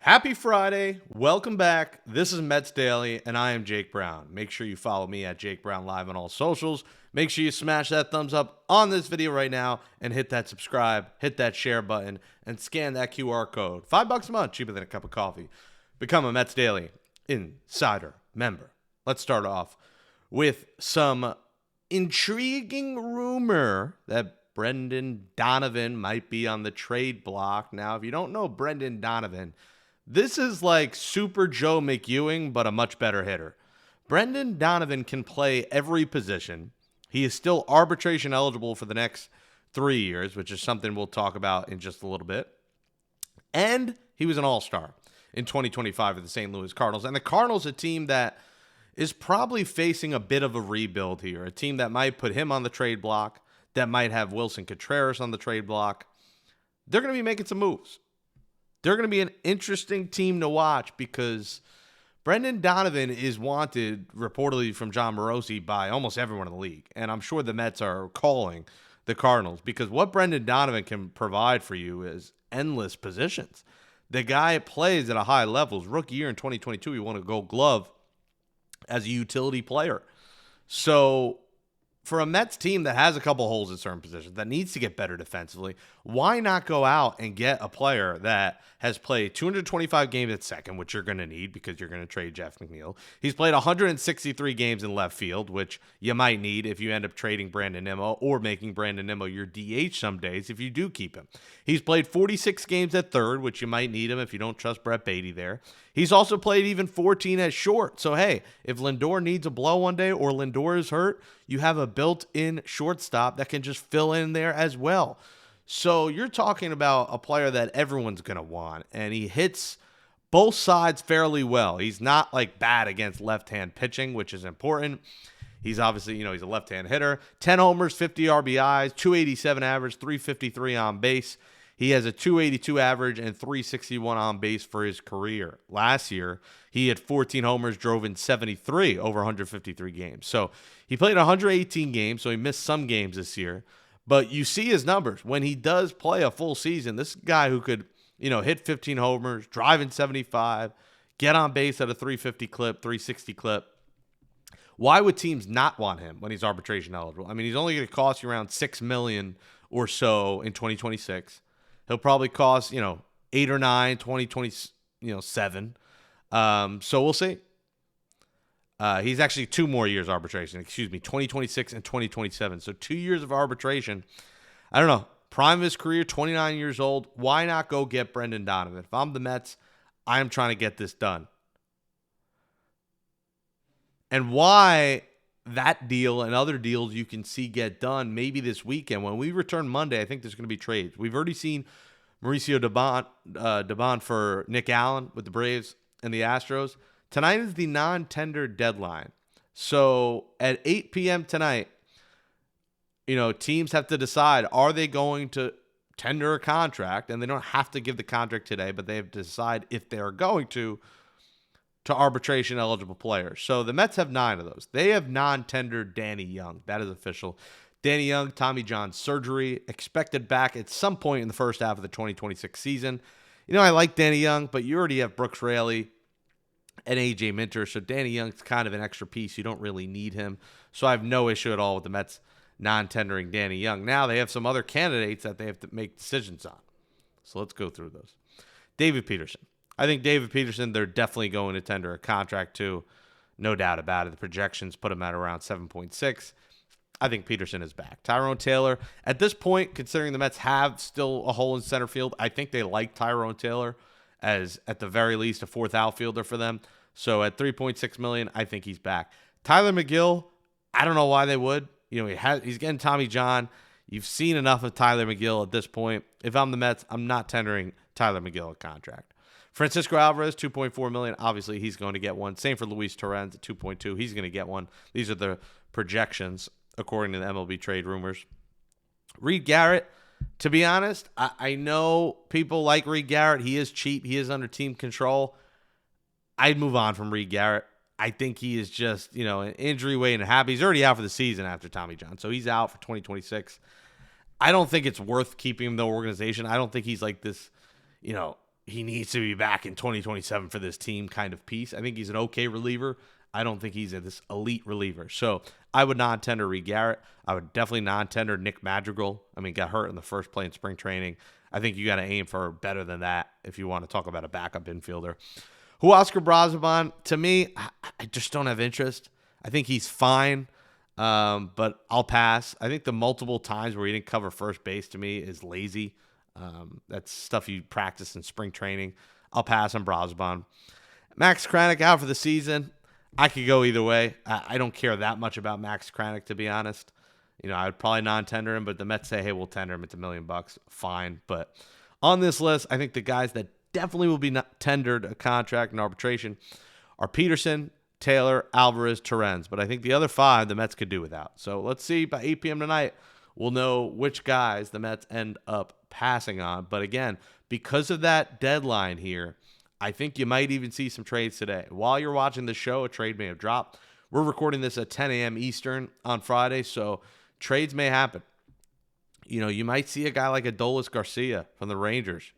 Happy Friday. Welcome back. This is Mets Daily, and I am Jake Brown. Make sure you follow me at Jake Brown Live on all socials. Make sure you smash that thumbs up on this video right now and hit that subscribe, hit that share button, and scan that QR code. $5 a month, cheaper than a cup of coffee. Become a Mets Daily Insider member. Let's start off with some intriguing rumor that Brendan Donovan might be on the trade block. Now, if you don't know Brendan Donovan, this is like Super Joe McEwing, but a much better hitter. Brendan Donovan can play every position. He is still arbitration eligible for the next 3 years, which is something we'll talk about in just a little bit. And he was an all-star in 2025 for the St. Louis Cardinals. And the Cardinals, a team that is probably facing a bit of a rebuild here, a team that might put him on the trade block, that might have Wilson Contreras on the trade block. They're going to be making some moves. They're going to be an interesting team to watch because Brendan Donovan is wanted reportedly from John Morosi by almost everyone in the league. And I'm sure the Mets are calling the Cardinals because what Brendan Donovan can provide for you is endless positions. The guy plays at a high level. His rookie year in 2022, he won a Gold Glove as a utility player. So for a Mets team that has a couple holes in certain positions, that needs to get better defensively, why not go out and get a player that has played 225 games at second, which you're going to need because you're going to trade Jeff McNeil. He's played 163 games in left field, which you might need if you end up trading Brandon Nimmo or making Brandon Nimmo your DH some days if you do keep him. He's played 46 games at third, which you might need him if you don't trust Brett Beatty there. He's also played even 14 at short. So, hey, if Lindor needs a blow one day or Lindor is hurt, you have a built-in shortstop that can just fill in there as well. So you're talking about a player that everyone's going to want, and he hits both sides fairly well. He's not like bad against left-hand pitching, which is important. He's obviously, he's a left-hand hitter. 10 homers, 50 RBIs, 287 average, 353 on base. He has a 282 average and 361 on base for his career. Last year, he had 14 homers, drove in 73 over 153 games. So he played 118 games, so he missed some games this year. But you see his numbers. When he does play a full season, this guy who could, hit 15 homers, drive in 75, get on base at a 350 clip, 360 clip. Why would teams not want him when he's arbitration eligible? I mean, he's only going to cost you around $6 million or so in 2026. He'll probably cost, 8 or 9, 2027. So we'll see. He's actually 2 more years arbitration. 2026 and 2027. So 2 years of arbitration. I don't know. Prime of his career, 29 years old. Why not go get Brendan Donovan? If I'm the Mets, I am trying to get this done. And why that deal and other deals you can see get done maybe this weekend. When we return Monday, I think there's going to be trades. We've already seen Mauricio Dubon for Nick Allen with the Braves and the Astros. Tonight is the non-tender deadline. So at 8 p.m. tonight, teams have to decide, are they going to tender a contract? And they don't have to give the contract today, but they have to decide if they are going to arbitration-eligible players. So the Mets have 9 of those. They have non-tendered Danny Young. That is official. Danny Young, Tommy John surgery, expected back at some point in the first half of the 2026 season. I like Danny Young, but you already have Brooks Raley and A.J. Minter, so Danny Young's kind of an extra piece. You don't really need him. So I have no issue at all with the Mets non-tendering Danny Young. Now they have some other candidates that they have to make decisions on. So let's go through those. David Peterson. I think David Peterson, they're definitely going to tender a contract to. No doubt about it. The projections put him at around 7.6. I think Peterson is back. Tyrone Taylor, at this point, considering the Mets have still a hole in center field, I think they like Tyrone Taylor as, at the very least, a 4th outfielder for them. So at $3.6 million, I think he's back. Tyler McGill, I don't know why they would. He's getting Tommy John. You've seen enough of Tyler McGill at this point. If I'm the Mets, I'm not tendering Tyler McGill a contract. Francisco Alvarez, $2.4 million. Obviously, he's going to get one. Same for Luis Torrens at $2.2. He's going to get one. These are the projections, according to the MLB trade rumors. Reed Garrett, to be honest, I know people like Reed Garrett. He is cheap. He is under team control. I'd move on from Reed Garrett. I think he is just, an injury waiting to happen. He's already out for the season after Tommy John, so he's out for 2026. I don't think it's worth keeping him in the organization. I don't think he's like this, he needs to be back in 2027 for this team kind of piece. I think he's an okay reliever. I don't think he's this elite reliever. So I would non-tender Reed Garrett. I would definitely non-tender Nick Madrigal. I mean, got hurt in the first play in spring training. I think you got to aim for better than that if you want to talk about a backup infielder. Huascar Brazoban, to me, I just don't have interest. I think he's fine, but I'll pass. I think the multiple times where he didn't cover first base to me is lazy. That's stuff you practice in spring training. I'll pass on Brazoban. Max Kranick out for the season. I could go either way. I don't care that much about Max Kranick, to be honest. I would probably non-tender him, but the Mets say, hey, we'll tender him. It's $1 million. Fine. But on this list, I think the guys that definitely will be tendered a contract and arbitration are Peterson, Taylor, Alvarez, Torrens. But I think the other 5 the Mets could do without. So let's see. By 8 p.m. tonight, we'll know which guys the Mets end up passing on. But again, because of that deadline here, I think you might even see some trades today. While you're watching the show, a trade may have dropped. We're recording this at 10 a.m. Eastern on Friday, so trades may happen. You might see a guy like Adolis Garcia from the Rangers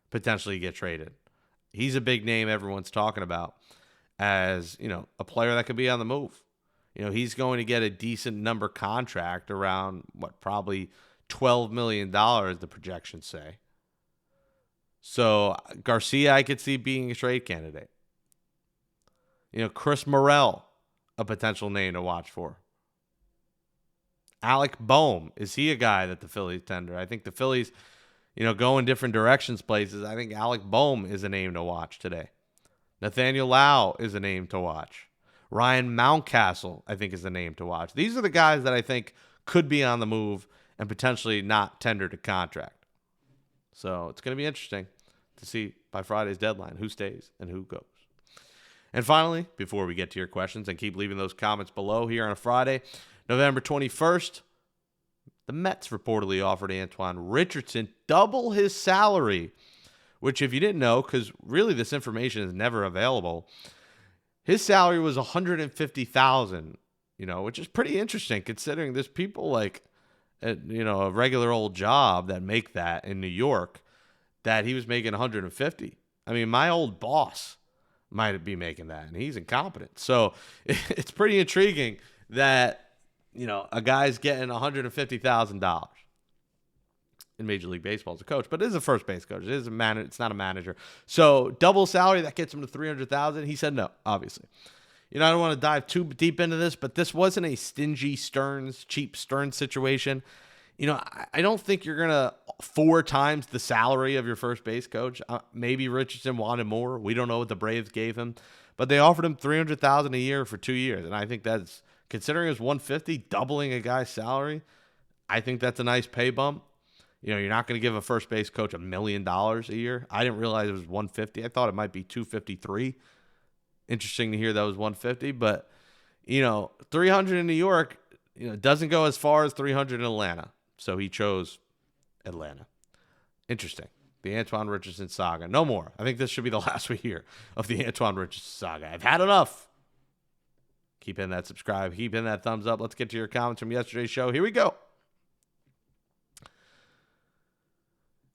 potentially get traded. He's a big name everyone's talking about as, a player that could be on the move. He's going to get a decent number contract around, probably $12 million, the projections say. So Garcia, I could see being a trade candidate. Chris Morel, a potential name to watch for. Alec Boehm, is he a guy that the Phillies tender? I think the Phillies, go in different directions places. I think Alec Boehm is a name to watch today. Nathaniel Lau is a name to watch. Ryan Mountcastle, I think, is a name to watch. These are the guys that I think could be on the move and potentially not tendered a contract. So it's going to be interesting to see by Friday's deadline who stays and who goes. And finally, before we get to your questions, and keep leaving those comments below here on a Friday, November 21st, the Mets reportedly offered Antoine Richardson double his salary, which if you didn't know, because really this information is never available, his salary was $150,000, which is pretty interesting considering there's people like, a regular old job that make that in New York that he was making 150. I mean, my old boss might be making that, and he's incompetent. So it's pretty intriguing that, a guy's getting $150,000 in Major League Baseball as a coach, but it is a first base coach. It is it's not a manager. So double salary, that gets him to $300,000. He said no, obviously. I don't want to dive too deep into this, but this wasn't a stingy cheap Stearns situation. I don't think you're going to 4 times the salary of your first base coach. Maybe Richardson wanted more. We don't know what the Braves gave him, but they offered him $300,000 a year for 2 years. And I think that's, considering it's $150, doubling a guy's salary, I think that's a nice pay bump. You're not going to give a first base coach $1 million a year. I didn't realize it was $150. I thought it might be $253. Interesting to hear that was $150, but 300 in New York, doesn't go as far as 300 in Atlanta. So he chose Atlanta. Interesting. The Antoine Richardson saga. No more. I think this should be the last we hear of the Antoine Richardson saga. I've had enough. Keep hitting that subscribe. Keep hitting that thumbs up. Let's get to your comments from yesterday's show. Here we go.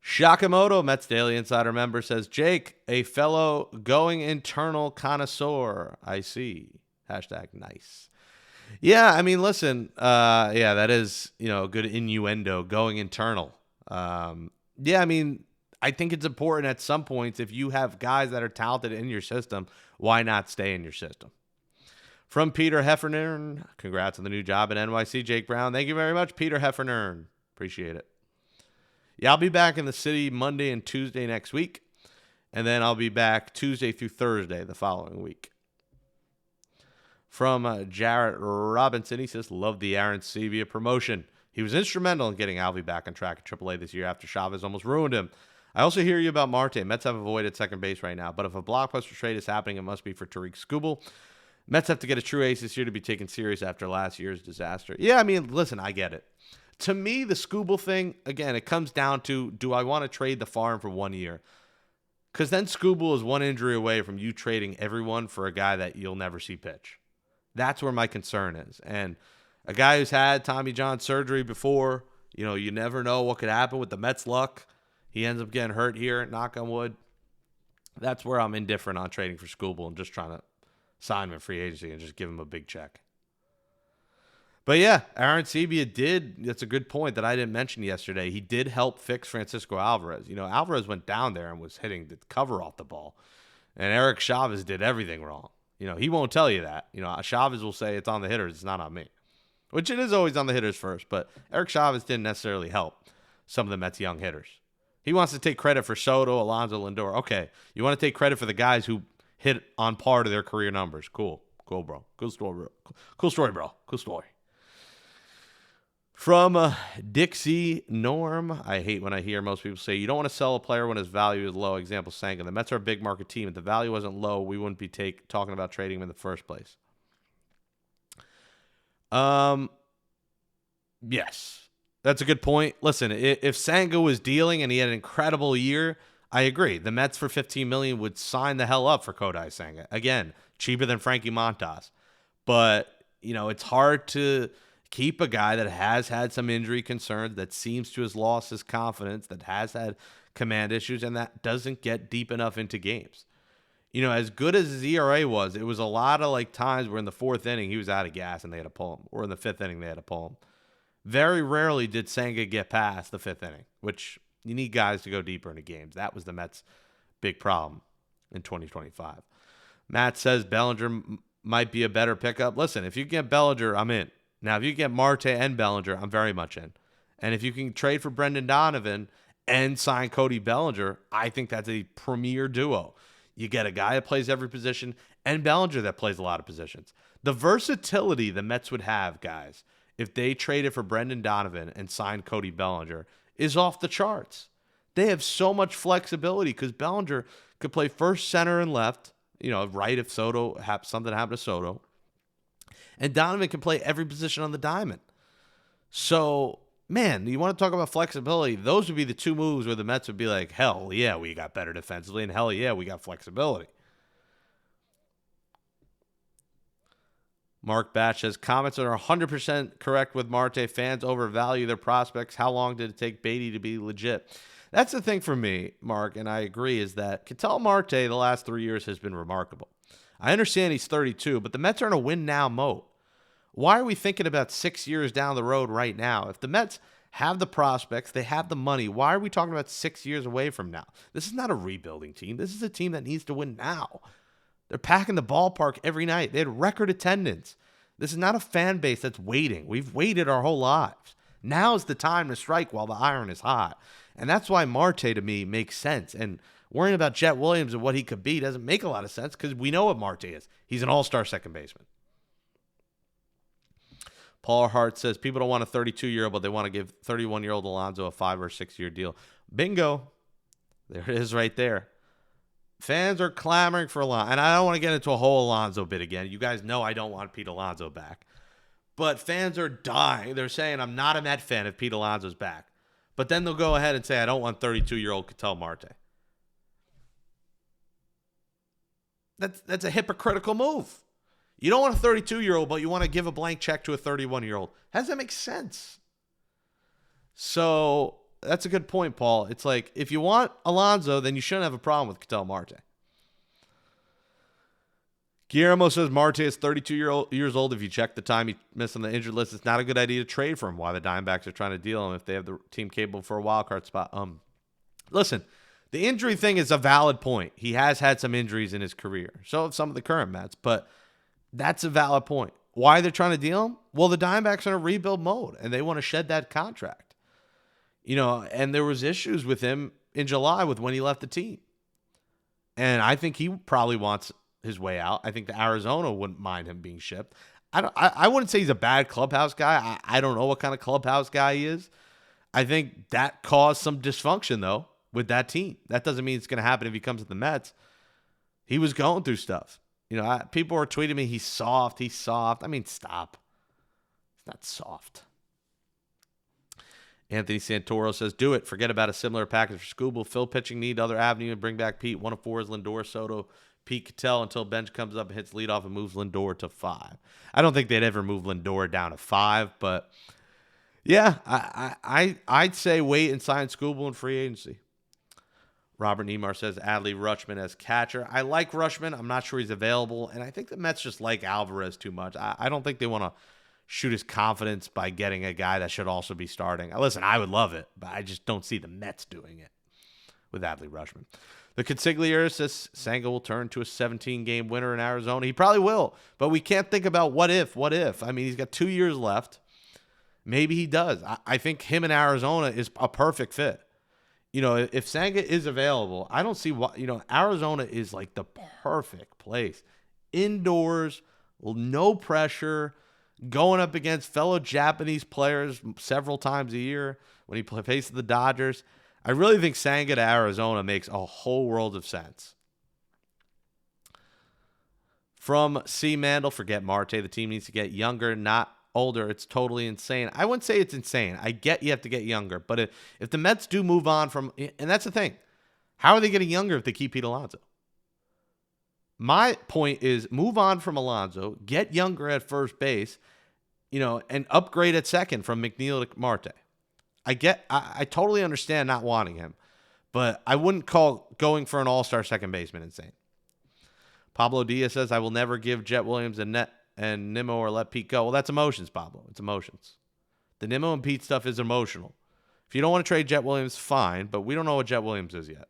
Shakamoto, Mets Daily Insider member, says, Jake, a fellow going internal connoisseur. I see. Hashtag nice. Yeah, I mean, listen, that is, a good innuendo, going internal. Yeah, I mean, I think it's important at some points, if you have guys that are talented in your system, why not stay in your system? From Peter Heffernan, congrats on the new job at NYC, Jake Brown. Thank you very much, Peter Heffernan. Appreciate it. Yeah, I'll be back in the city Monday and Tuesday next week, and then I'll be back Tuesday through Thursday the following week. From Jarrett Robinson, he says, love the Aaron Sevilla promotion. He was instrumental in getting Alvy back on track at AAA this year after Chavez almost ruined him. I also hear you about Marte. Mets have avoided second base right now, but if a blockbuster trade is happening, it must be for Tariq Skubal. Mets have to get a true ace this year to be taken serious after last year's disaster. Yeah, I mean, listen, I get it. To me, the Skubal thing, again, it comes down to, do I want to trade the farm for 1 year? Because then Skubal is one injury away from you trading everyone for a guy that you'll never see pitch. That's where my concern is. And a guy who's had Tommy John surgery before, you never know what could happen with the Mets' luck. He ends up getting hurt here, knock on wood. That's where I'm indifferent on trading for Skubal and just trying to sign him in free agency and just give him a big check. But yeah, Aaron Sebia did. That's a good point that I didn't mention yesterday. He did help fix Francisco Alvarez. Alvarez went down there and was hitting the cover off the ball. And Eric Chavez did everything wrong. He won't tell you that. Chavez will say it's on the hitters. It's not on me. Which it is always on the hitters first. But Eric Chavez didn't necessarily help some of the Mets' young hitters. He wants to take credit for Soto, Alonso, Lindor. Okay, you want to take credit for the guys who hit on par to their career numbers. Cool, bro. Cool story, bro. Cool story. From Dixie Norm, I hate when I hear most people say you don't want to sell a player when his value is low. Example, Senga. The Mets are a big market team. If the value wasn't low, we wouldn't be talking about trading him in the first place. Yes. That's a good point. Listen, if Senga was dealing and he had an incredible year, I agree. The Mets for $15 million would sign the hell up for Kodai Senga. Again, cheaper than Frankie Montas. But, it's hard to keep a guy that has had some injury concerns, that seems to have lost his confidence, that has had command issues, and that doesn't get deep enough into games. As good as his ERA was, it was a lot of times where in the fourth inning he was out of gas and they had to pull him, or in the fifth inning they had to pull him. Very rarely did Senga get past the fifth inning, which you need guys to go deeper into games. That was the Mets' big problem in 2025. Matt says Bellinger might be a better pickup. Listen, if you get Bellinger, I'm in. Now, if you get Marte and Bellinger, I'm very much in. And if you can trade for Brendan Donovan and sign Cody Bellinger, I think that's a premier duo. You get a guy that plays every position and Bellinger that plays a lot of positions. The versatility the Mets would have, guys, if they traded for Brendan Donovan and signed Cody Bellinger, is off the charts. They have so much flexibility because Bellinger could play first, center, and left, right if something happened to Soto. And Donovan can play every position on the diamond. So, man, you want to talk about flexibility, those would be the two moves where the Mets would be like, hell yeah, we got better defensively, and hell yeah, we got flexibility. Mark Batch says, comments are 100% correct with Marte. Fans overvalue their prospects. How long did it take Beatty to be legit? That's the thing for me, Mark, and I agree, is that Ketel Marte the last 3 years has been remarkable. I understand he's 32, but the Mets are in a win-now mode. Why are we thinking about 6 years down the road right now? If the Mets have the prospects, they have the money, why are we talking about 6 years away from now? This is not a rebuilding team. This is a team that needs to win now. They're packing the ballpark every night. They had record attendance. This is not a fan base that's waiting. We've waited our whole lives. Now's the time to strike while the iron is hot. And that's why Marte, to me, makes sense. And worrying about Jet Williams and what he could be doesn't make a lot of sense because we know what Marte is. He's an all-star second baseman. Paul Hart says, people don't want a 32-year-old, but they want to give 31-year-old Alonso a 5 or 6 year deal. Bingo. There it is right there. Fans are clamoring for Alonso. And I don't want to get into a whole Alonso bit again. You guys know I don't want Pete Alonso back. But fans are dying. They're saying, I'm not a Met fan if Pete Alonso's back. But then they'll go ahead and say, I don't want 32-year-old Ketel Marte. That's a hypocritical move. You don't want a 32-year-old, but you want to give a blank check to a 31-year-old. How does that make sense? So that's a good point, Paul. It's like, if you want Alonso, then you shouldn't have a problem with Ketel Marte. Guillermo says Marte is 32 years old. If you check the time he missed on the injured list, it's not a good idea to trade for him. Why the Diamondbacks are trying to deal him if they have the team capable for a wild card spot. Listen, the injury thing is a valid point. He has had some injuries in his career. So have some of the current Mets, but that's a valid point. Why they're trying to deal him? Well, the Diamondbacks are in a rebuild mode, and they want to shed that contract. And there was issues with him in July with when he left the team. And I think he probably wants his way out. I think the Arizona wouldn't mind him being shipped. I wouldn't say he's a bad clubhouse guy. I don't know what kind of clubhouse guy he is. I think that caused some dysfunction, though, with that team. That doesn't mean it's going to happen if he comes to the Mets. He was going through stuff. People were tweeting me, he's soft. I mean, stop. It's not soft. Anthony Santoro says, do it. Forget about a similar package for Skubal. Fill pitching need, other avenue, and bring back Pete. 1 of 4 is Lindor, Soto, Pete, Ketel until bench comes up and hits leadoff and moves Lindor to 5. I don't think they'd ever move Lindor down to 5, but yeah, I'd say wait and sign Skubal in free agency. Robert Nemar says Adley Rutschman as catcher. I like Rutschman. I'm not sure he's available. And I think the Mets just like Alvarez too much. I don't think they want to shoot his confidence by getting a guy that should also be starting. Listen, I would love it, but I just don't see the Mets doing it with Adley Rutschman. The consigliere says Senga will turn to a 17-game winner in Arizona. He probably will, but we can't think about what if. I mean, he's got 2 years left. Maybe he does. I think him in Arizona is a perfect fit. If Senga is available, I don't see why. Arizona is like the perfect place. Indoors, no pressure, going up against fellow Japanese players several times a year when he faces the Dodgers. I really think Senga to Arizona makes a whole world of sense. From C. Mandel, forget Marte. The team needs to get younger, not older. It's totally insane. I wouldn't say it's insane. I get you have to get younger. But if the Mets do move on from, and that's the thing, how are they getting younger if they keep Pete Alonso? My point is move on from Alonso, get younger at first base, and upgrade at second from McNeil to Marte. I totally understand not wanting him, but I wouldn't call going for an all-star second baseman insane. Pablo Diaz says, I will never give Jet Williams and Nimmo or let Pete go. Well, that's emotions, Pablo. It's emotions. The Nimmo and Pete stuff is emotional. If you don't want to trade Jet Williams, fine, but we don't know what Jet Williams is yet.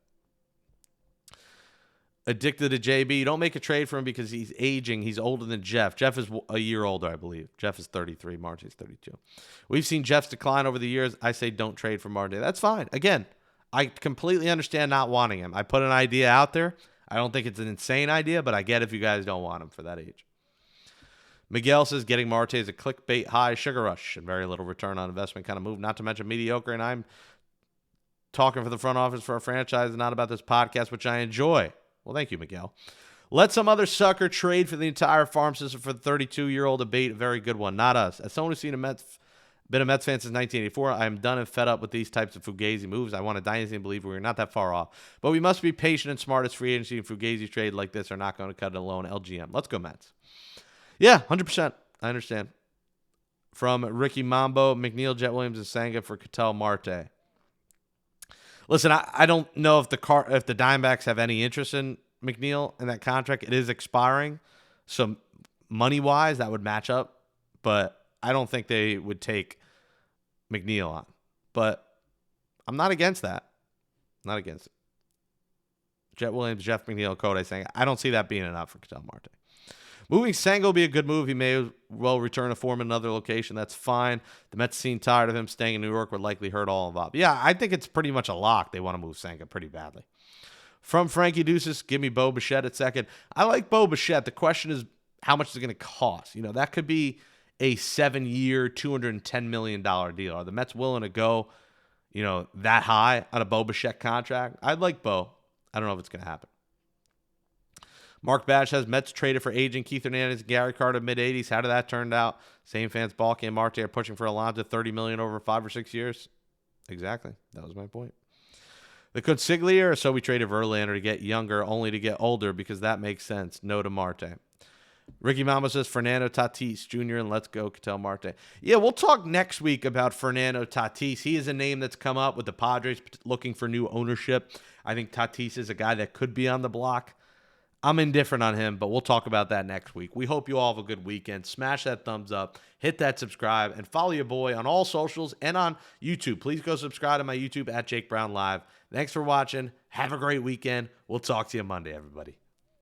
Addicted to JB. Don't make a trade for him because he's aging. He's older than Jeff. Jeff is a year older, I believe. Jeff is 33. Marte is 32. We've seen Jeff's decline over the years. I say don't trade for Marte. That's fine. Again, I completely understand not wanting him. I put an idea out there. I don't think it's an insane idea, but I get if you guys don't want him for that age. Miguel says getting Marte is a clickbait high sugar rush and very little return on investment kind of move, not to mention mediocre. And I'm talking for the front office for a franchise and not about this podcast, which I enjoy. Well, thank you, Miguel. Let some other sucker trade for the entire farm system for the 32-year-old debate. A very good one. Not us. As someone who's been a Mets fan since 1984, I am done and fed up with these types of Fugazi moves. I want a dynasty and believe we're not that far off. But we must be patient and smart as free agency and Fugazi trade like this are not going to cut it alone. LGM. Let's go, Mets. Yeah, 100%. I understand. From Ricky Mambo, McNeil, Jet Williams, and Senga for Ketel Marte. Listen, I don't know if the Diamondbacks have any interest in McNeil in that contract. It is expiring. So money-wise, that would match up. But I don't think they would take McNeil on. But I'm not against that. Not against it. Jet Williams, Jeff McNeil, Kodai saying, I don't see that being enough for Ketel Marte. Moving Senga will be a good move. He may well return to form in another location. That's fine. The Mets seem tired of him staying in New York would likely hurt all involved. Yeah, I think it's pretty much a lock. They want to move Senga pretty badly. From Frankie Deuces, give me Bo Bichette at second. I like Bo Bichette. The question is, how much is it going to cost? That could be a 7-year, $210 million deal. Are the Mets willing to go, that high on a Bo Bichette contract? I'd like Bo. I don't know if it's going to happen. Mark Bash has Mets traded for agent Keith Hernandez, Gary Carter, mid-80s. How did that turn out? Same fans, Balky and Marte are pushing for Alonso $30 million over 5 or 6 years. Exactly. That was my point. The consigliere, so we traded Verlander to get younger, only to get older because that makes sense. No to Marte. Ricky Mama says Fernando Tatis Jr. and let's go Ketel Marte. Yeah, we'll talk next week about Fernando Tatis. He is a name that's come up with the Padres looking for new ownership. I think Tatis is a guy that could be on the block. I'm indifferent on him, but we'll talk about that next week. We hope you all have a good weekend. Smash that thumbs up, hit that subscribe, and follow your boy on all socials and on YouTube. Please go subscribe to my YouTube at Jake Brown Live. Thanks for watching. Have a great weekend. We'll talk to you Monday, everybody.